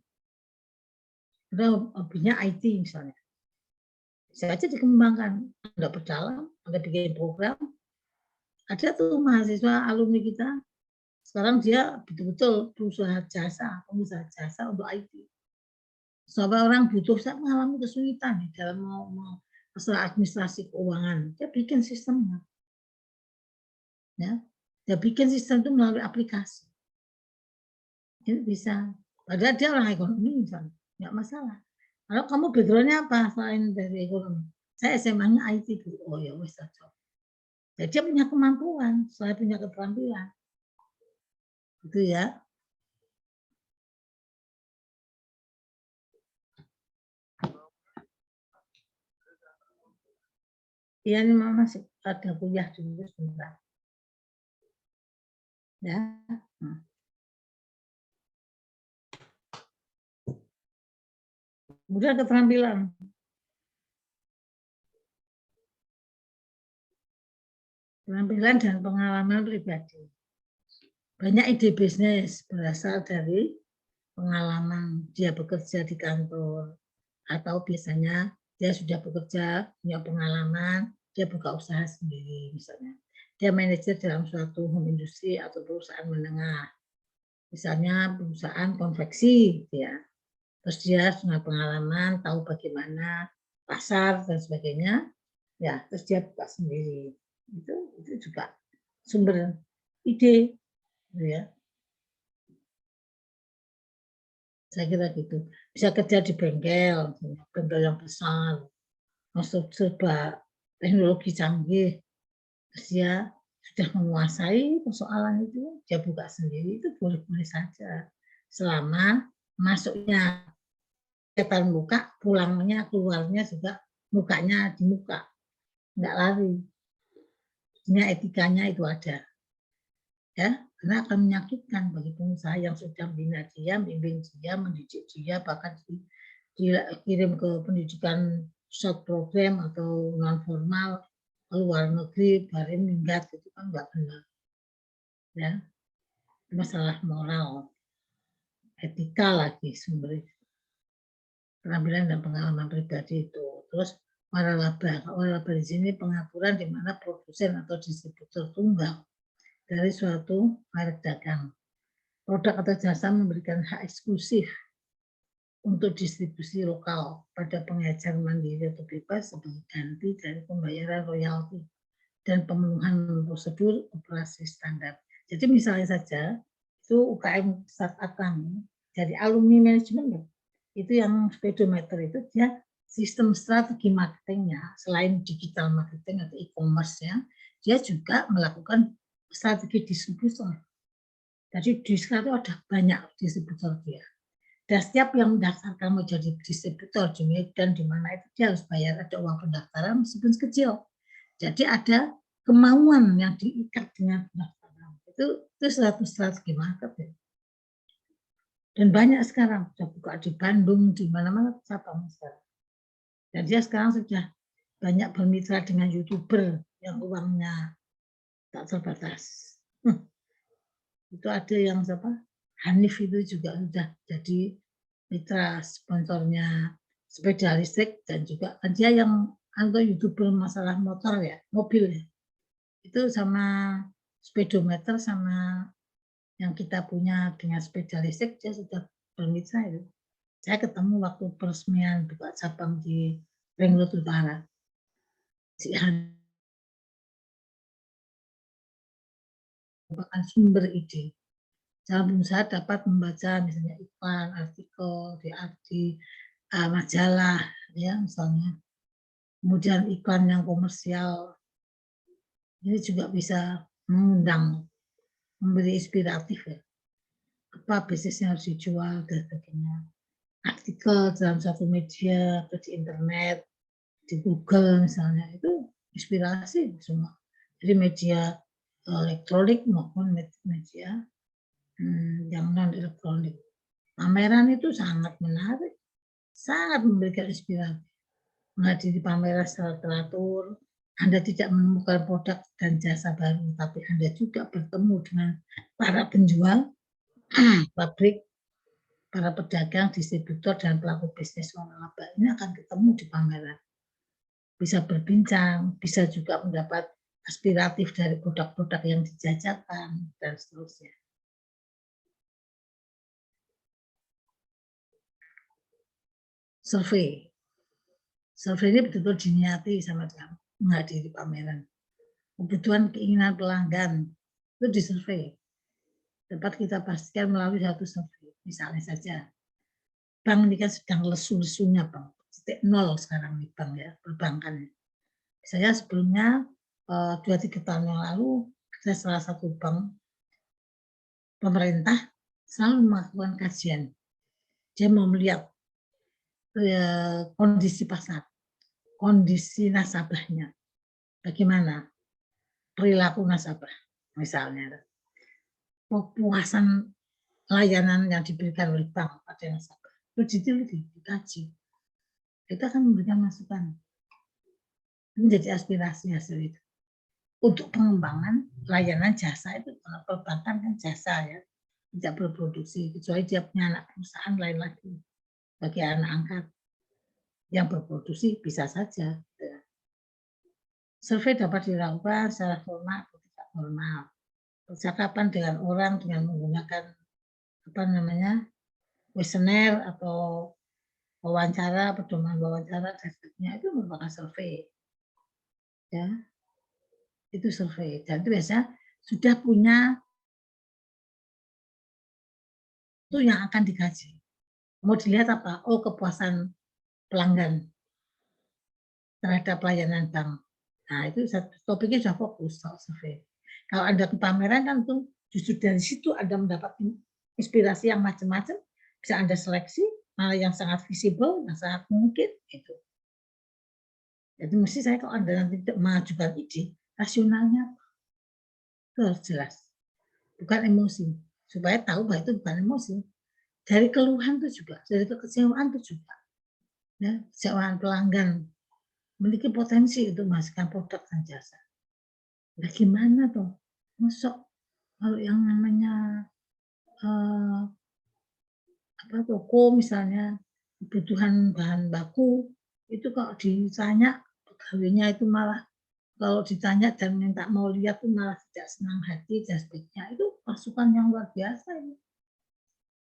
Ada hobinya IT misalnya. Bisa aja dikembangkan. Anda berdalam, Anda bikin program. Ada tuh mahasiswa alumni kita, sekarang dia betul-betul pengusaha jasa untuk IT. Sampai orang butuh, saya mengalami kesulitan di dalam masalah administrasi keuangan. Dia bikin sistemnya. Ya, dia bikin sistem itu melalui aplikasi. Ini bisa. Padahal dia orang ekonomi misalnya, nggak masalah. Kalau kamu background-nya apa selain dari ekonomi? Saya SMA-nya IT, Bu. Oh ya wes cocok. Jadi dia punya kemampuan, saya punya keterampilan. Gitu ya. Iya ini Mama masih ada kuliah dulu sebentar. Ya. Kemudian keterampilan. Keterampilan dan pengalaman pribadi. Banyak ide bisnis berasal dari pengalaman dia bekerja di kantor atau biasanya dia sudah bekerja, punya pengalaman, dia buka usaha sendiri misalnya. Dia manajer dalam suatu home industri atau perusahaan menengah. Misalnya perusahaan konveksi ya. Terus dia punya pengalaman, tahu bagaimana pasar dan sebagainya. Ya, terus dia buka sendiri. Itu juga sumber ide ya. Saya kira gitu. Bisa kerja di bengkel yang besar, masuk serba teknologi canggih, terus dia sudah menguasai persoalan itu, dia buka sendiri, itu boleh-boleh saja. Selama masuknya kelihatan muka, pulangnya, keluarnya juga mukanya di muka, nggak lari. Ini etikanya itu ada. Ya, karena akan menyakitkan bagi pengusaha yang sudah membina dia, membimbing dia, mendidik dia, bahkan dikirim ke pendidikan short program atau non formal ke luar negeri, baru minggat itu kan nggak benar, ya masalah moral, etika lagi sumber keterampilan dan pengalaman pribadi itu. Terus waralaba di sini pengaturan di mana produsen atau distributor tunggal dari suatu merek dagang. Produk atau jasa memberikan hak eksklusif untuk distribusi lokal pada pengecer mandiri atau bebas sebagai ganti dari pembayaran royalti dan pemenuhan prosedur operasi standar. Jadi misalnya saja itu UKM startup kami dari alumni manajemen itu yang speedometer itu dia sistem strategi marketingnya selain digital marketing atau e-commerce ya, dia juga melakukan strategi distributor. Jadi di sekarang ada banyak distributor dia. Dan setiap yang mendaftarkan mau jadi distributor di Medan di mana itu dia harus bayar ada uang pendaftaran meskipun kecil. Jadi ada kemauan yang diikat dengan pendaftaran. Itu strategi marketing. Dan banyak sekarang sudah buka di Bandung di mana-mana cabang sekarang. Dan dia sekarang sudah banyak bermitra dengan YouTuber yang uangnya tak terbatas. Itu ada yang siapa? Hanif itu juga sudah jadi mitra sponsornya sepeda listrik dan juga dia yang atau YouTuber masalah motor ya, mobil ya. Itu sama speedometer sama yang kita punya dengan sepeda listrik dia sudah bermitra itu. Saya ketemu waktu peresmian buka cabang di Ring Road Utara. Si Hanif merupakan sumber ide. Calon pengusaha dapat membaca misalnya iklan, artikel di majalah, ya misalnya. Kemudian iklan yang komersial, ini juga bisa mengundang, memberi inspiratif ya. Apa bisnis yang harus dijual dan sebagainya. Artikel dalam satu media atau di internet, di Google misalnya, itu inspirasi semua. Jadi media elektronik maupun media yang non elektronik. Pameran itu sangat menarik, sangat memberikan inspirasi. Menghadiri pameran secara teratur, Anda tidak menemukan produk dan jasa baru, tapi Anda juga bertemu dengan para penjual, pabrik, para pedagang, distributor, dan pelaku bisnis waralaba. Ini akan ketemu di pameran. Bisa berbincang, bisa juga mendapat aspiratif dari produk-produk yang dijajakan, dan seterusnya. Survei ini betul-betul diniati sama kamu menghadiri pameran. Kebutuhan keinginan pelanggan itu disurvei. dapat kita pastikan melalui satu survei. Misalnya saja, bank ini kan sedang lesu-lesunya, Bang. Titik nol sekarang nih, Bang, ya, perbankan. Saya sebelumnya 2-3 tahun yang lalu, ada salah satu bank pemerintah selalu melakukan kajian. Dia mau melihat kondisi pasar, kondisi nasabahnya, bagaimana perilaku nasabah, misalnya kepuasan layanan yang diberikan oleh bank pada nasabah. Itu diteliti, dikaji. Kita akan memberikan masukan. Menjadi aspirasi hasil itu. Untuk pengembangan layanan jasa itu, kalau perbankan kan jasa ya, tidak berproduksi, kecuali dia punya anak perusahaan lain lagi. Bagi anak angkat yang berproduksi bisa saja. Survei dapat dilakukan secara formal atau tidak formal. Percakapan dengan orang dengan menggunakan kuesioner atau wawancara, pedoman wawancara, tesnya itu merupakan survei. Ya, itu survei. Dan itu biasanya sudah punya itu yang akan dikaji. Mau dilihat apa? Oh, kepuasan pelanggan terhadap pelayanan bank. Nah, itu topiknya sudah fokus soal survei. Kalau Anda ke pameran kan tuh justru dari situ Anda mendapat inspirasi yang macam-macam, bisa Anda seleksi, mana yang sangat visible, yang sangat mungkin itu. Jadi mesti saya kalau Anda nanti mengajukan ide, rasionalnya itu harus jelas. Bukan emosi. Supaya tahu bahwa itu bukan emosi. Dari keluhan itu juga, dari kekecewaan itu juga. Ya, kecewaan pelanggan memiliki potensi untuk menghasilkan produk dan jasa. Nah, gimana tuh? Masuk kalau yang namanya toko misalnya kebutuhan bahan baku itu kalau ditanya pegawainya itu malah kalau ditanya dan minta mau lihat itu malah tidak senang hati dan sebagainya, itu masukan yang luar biasa ini.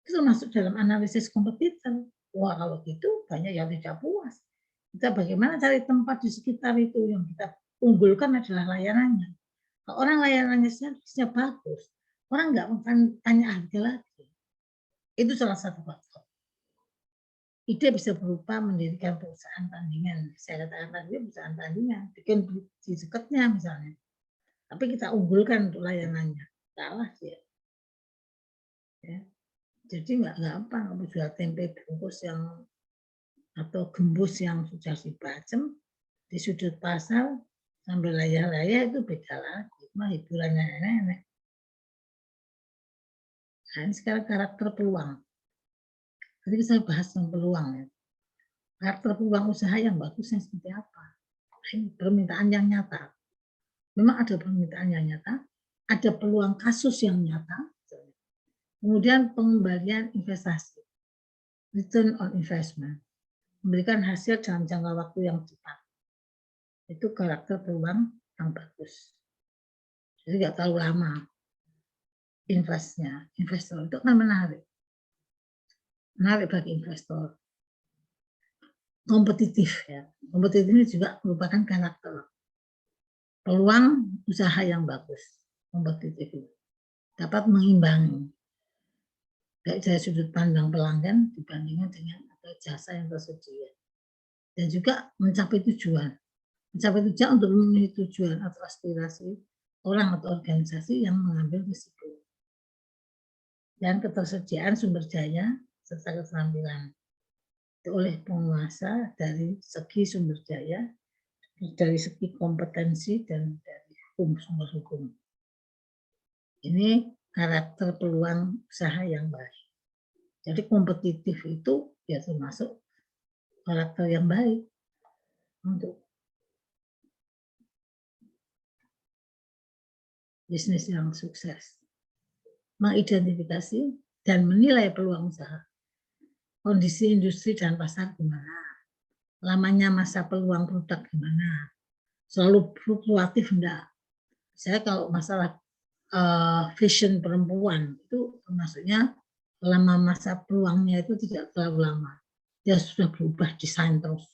Itu masuk dalam analisis kompetitor. Wah, kalau gitu banyak yang tidak puas. Kita bagaimana cari tempat di sekitar itu, yang kita unggulkan adalah layanannya. Kalau orang layanannya servisnya bagus, orang nggak akan tanya harga lagi. Itu salah satu faktor. Ide bisa berupa mendirikan perusahaan tandingan. Saya katakan tadi perusahaan tandingan, bikin di dekatnya misalnya. Tapi kita unggulkan untuk layanannya. Salah sih. Ya. Jadi nggak gampang kalau jual tempe bungkus yang atau gembus yang sudah dibacem di sudut pasar sambil layah-layah itu beda lagi. Mah hiburannya nenek. Nah, ini sekarang karakter peluang. Jadi saya bahas tentang peluang ya. Karakter peluang usaha yang bagusnya seperti apa? Ini permintaan yang nyata. Memang ada permintaan yang nyata, ada peluang kasus yang nyata, kemudian pengembalian investasi, return on investment, memberikan hasil dalam jangka waktu yang cepat. Itu karakter peluang yang bagus. Jadi nggak terlalu lama investnya. Investor itu kan menarik bagi investor. Kompetitif ya. Kompetitif ini juga merupakan karakter. Peluang usaha yang bagus, kompetitif itu dapat mengimbangi baik dari sudut pandang pelanggan dibandingkan dengan atau jasa yang tersedia, dan juga mencapai tujuan untuk memenuhi tujuan atau aspirasi orang atau organisasi yang mengambil risiko, dan ketersediaan sumber daya serta keterampilan oleh penguasa dari segi sumber daya, dari segi kompetensi, dan dari sumber hukum. Ini karakter peluang usaha yang baik. Jadi kompetitif itu ya termasuk karakter yang baik untuk bisnis yang sukses. Mengidentifikasi dan menilai peluang usaha. Kondisi industri dan pasar gimana? Lamanya masa peluang produk gimana? Selalu fluktuatif enggak? Saya kalau masalah fashion perempuan itu maksudnya lama masa peluangnya itu tidak terlalu lama. Dia sudah berubah desain terus.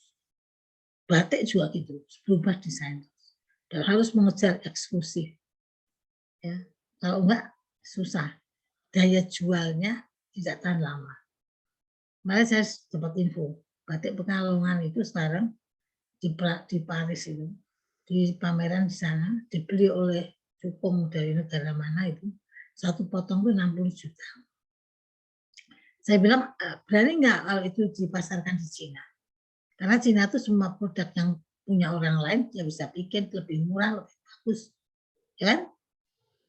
Batik juga gitu, berubah desain terus. Dan harus mengejar eksklusif. Ya. Kalau enggak susah. daya jualnya tidak tahan lama. Kemarin saya dapat info, batik Pekalongan itu sekarang di Paris itu, di pameran di sana, dibeli oleh cukong dari negara mana itu, satu potong itu 60 juta. Saya bilang, berani nggak kalau itu dipasarkan di Cina? Karena Cina itu semua produk yang punya orang lain, dia bisa bikin lebih murah, lebih bagus. Ya kan?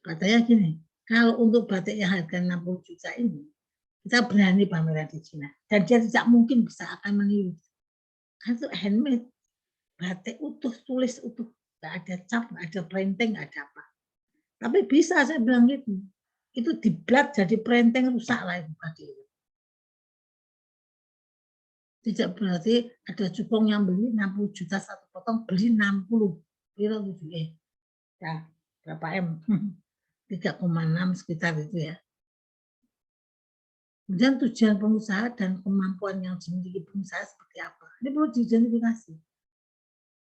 Katanya gini, kalau untuk batik yang harga 60 juta ini, kita berani pameran di Cina. Dan dia tidak mungkin bisa akan meniru. Kan itu handmade. Batik utuh, tulis utuh. Nggak ada cap, nggak ada printing, nggak ada apa. Tapi bisa saya bilang gitu. Itu diblat jadi printing rusak lah itu batik itu. Tidak berarti ada cukong yang beli 60 juta satu potong, beli 60. Kira gitu ya. Berapa M? 3,6 sekitar itu ya. Kemudian tujuan pengusaha dan kemampuan yang dimiliki pengusaha seperti apa? Ini perlu diidentifikasi.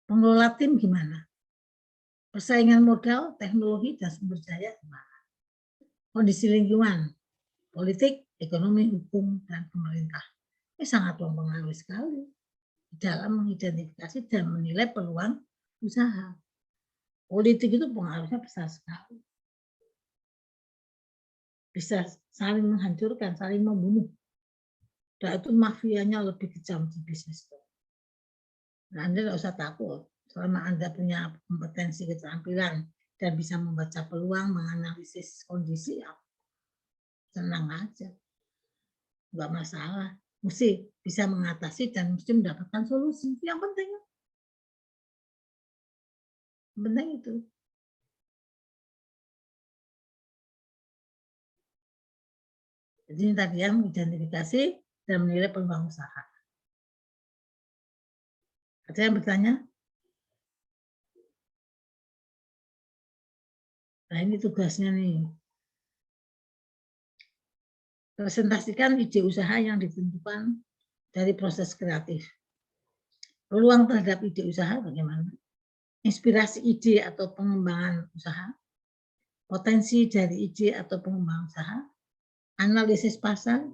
Pengelola tim gimana? Persaingan modal, teknologi, dan sumber daya gimana? Kondisi lingkungan, politik, ekonomi, hukum, dan pemerintah. Ini sangat mempengaruhi sekali dalam mengidentifikasi dan menilai peluang usaha. Politik itu pengaruhnya besar sekali. Bisa saling menghancurkan, saling membunuh. Dan itu mafianya lebih kejam di bisnis itu. Nah, Anda tidak usah takut. Selama Anda punya kompetensi keterampilan dan bisa membaca peluang, menganalisis kondisi, ya tenang aja. Enggak masalah. Mesti bisa mengatasi dan mesti mendapatkan solusi. Itu yang penting. Yang penting itu. Jadi ini tadi ya, mengidentifikasi dan menilai peluang usaha. Ada yang bertanya? Nah ini tugasnya nih. Presentasikan ide usaha yang ditentukan dari proses kreatif. Peluang terhadap ide usaha bagaimana? Inspirasi ide atau pengembangan usaha, potensi dari ide atau pengembangan usaha, analisis pasar,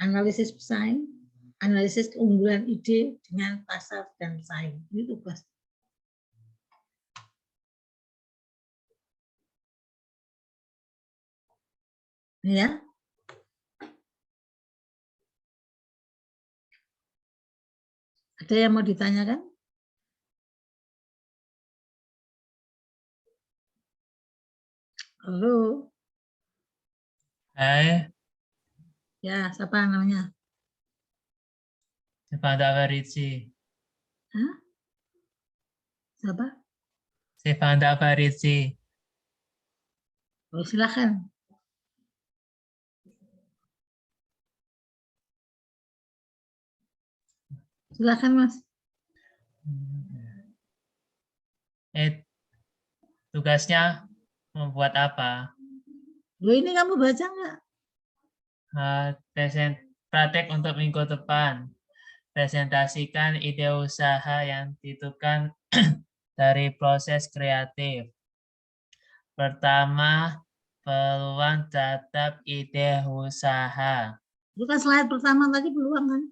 analisis pesaing, analisis keunggulan ide dengan pasar dan pesaing. Ini tugas. Ini ya. Ada yang mau ditanyakan? Halo. Hai, Ya, siapa namanya? Stefanda Farizzi. Hah? Siapa? Stefanda Farizzi. Oh, silakan. Silakan, Mas. Tugasnya membuat apa? Loh, ini kamu baca nggak? Praktek untuk minggu depan. Presentasikan ide usaha yang ditentukan dari proses kreatif. Pertama, peluang terhadap ide usaha. Itu kan slide pertama tadi peluang kan?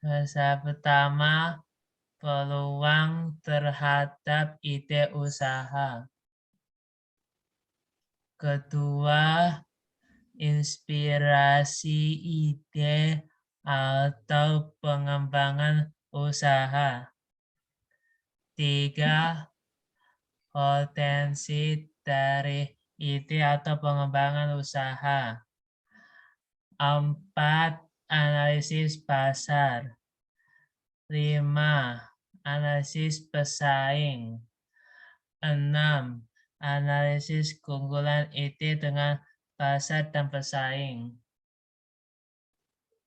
Bahasa pertama, peluang terhadap ide usaha. Kedua, inspirasi ide atau pengembangan usaha. Tiga, potensi dari ide atau pengembangan usaha. 4, analisis pasar. 5, analisis pesaing. 6, analisis keunggulan ide dengan pasar dan pesaing.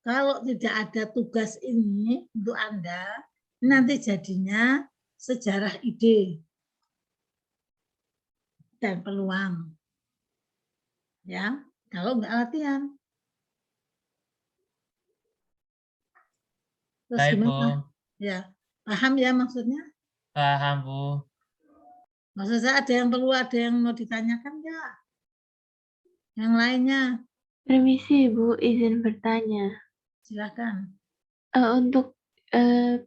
Kalau tidak ada tugas ini untuk Anda, nanti jadinya sejarah ide dan peluang. Ya, kalau nggak latihan. Terus Baik, Bu. gimana? Ya, paham ya maksudnya? Paham, Bu. Maksud saya ada yang perlu, ada yang mau ditanyakan nggak? Yang lainnya, Permisi Bu, izin bertanya. silakan. Untuk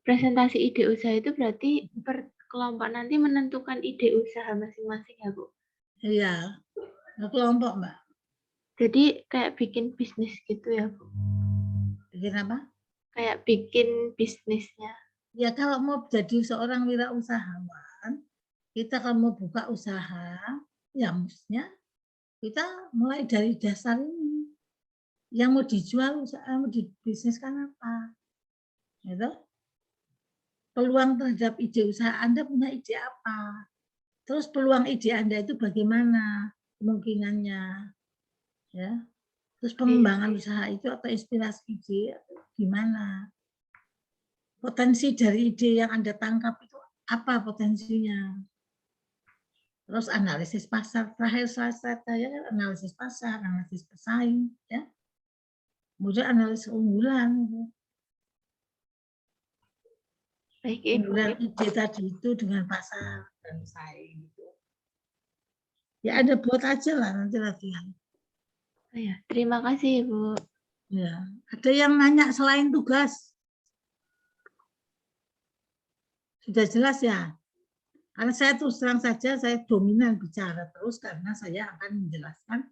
presentasi ide usaha itu berarti per kelompok nanti menentukan ide usaha masing-masing ya Bu? Iya, kelompok Mbak. Jadi kayak bikin bisnis gitu ya Bu? Bikin apa? Kayak bikin bisnisnya. Ya kalau mau jadi seorang wirausahawan, kita kalau mau buka usaha, ya mestinya kita mulai dari dasar ini. Yang mau dijual, mau dibisniskan apa? Gitu. Peluang terhadap ide usaha Anda punya ide apa? Terus peluang ide Anda itu bagaimana kemungkinannya? Ya. Terus pengembangan usaha itu atau inspirasi ide gimana? Potensi dari ide yang Anda tangkap itu apa potensinya? Terus analisis pasar, terakhir saya analisis pasar, analisis pesaing, ya. Kemudian analisis keunggulan. Baik Ibu. Keunggulan ide tadi itu dengan pasar dan pesaing. Gitu. Ya ada buat aja lah nanti latihan. Oh ya, terima kasih Ibu. Ya, ada yang nanya selain tugas. Sudah jelas ya? Karena saya terus terang saja, saya dominan bicara terus karena saya akan menjelaskan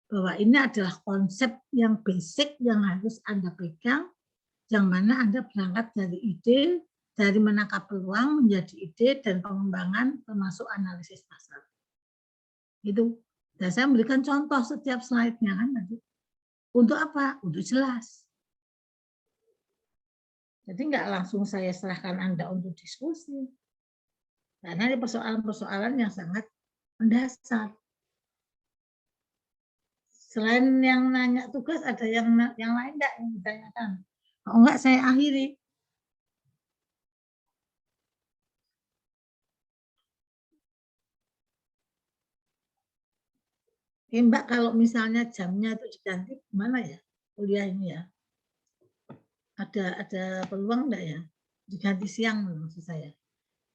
bahwa ini adalah konsep yang basic yang harus Anda pegang, yang mana Anda berangkat dari ide, dari menangkap peluang menjadi ide dan pengembangan termasuk analisis pasar. Itu. Dan saya memberikan contoh setiap slide-nya kan nanti. Untuk apa? Untuk jelas. Jadi nggak langsung saya serahkan Anda untuk diskusi. Karena ini persoalan-persoalan yang sangat mendasar. Selain yang nanya tugas, ada yang lain nggak yang ditanyakan? Kalau enggak, saya akhiri. Mbak, kalau misalnya jamnya itu diganti, gimana ya kuliah ini ya? Ada peluang enggak ya? Diganti siang maksud saya.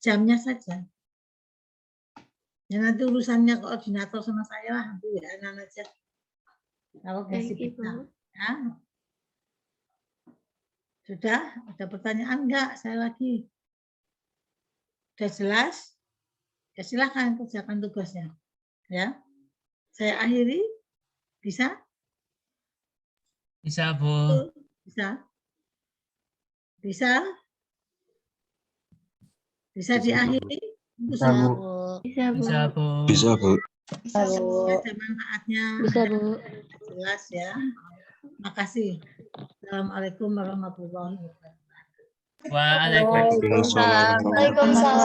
Jamnya saja. Ya nanti urusannya koordinator sama saya lah, nanti ya aja. Kalau masih Baik bisa. Ibu. Ya. Sudah? Ada pertanyaan enggak? Saya lagi. Sudah jelas? Ya silakan kerjakan tugasnya. Ya. Saya akhiri. Bisa? Bisa, Bu. Bisa? Bisa? Bisa diakhiri? Bisa, Bu. Bisa Bu. Bisa, Bu. Bisa, Bu. Ada manfaatnya. Bisa Bu. Jelas ya. Makasih. Assalamualaikum warahmatullahi wabarakatuh. Waalaikumsalam. Waalaikumsalam. Waalaikumsalam.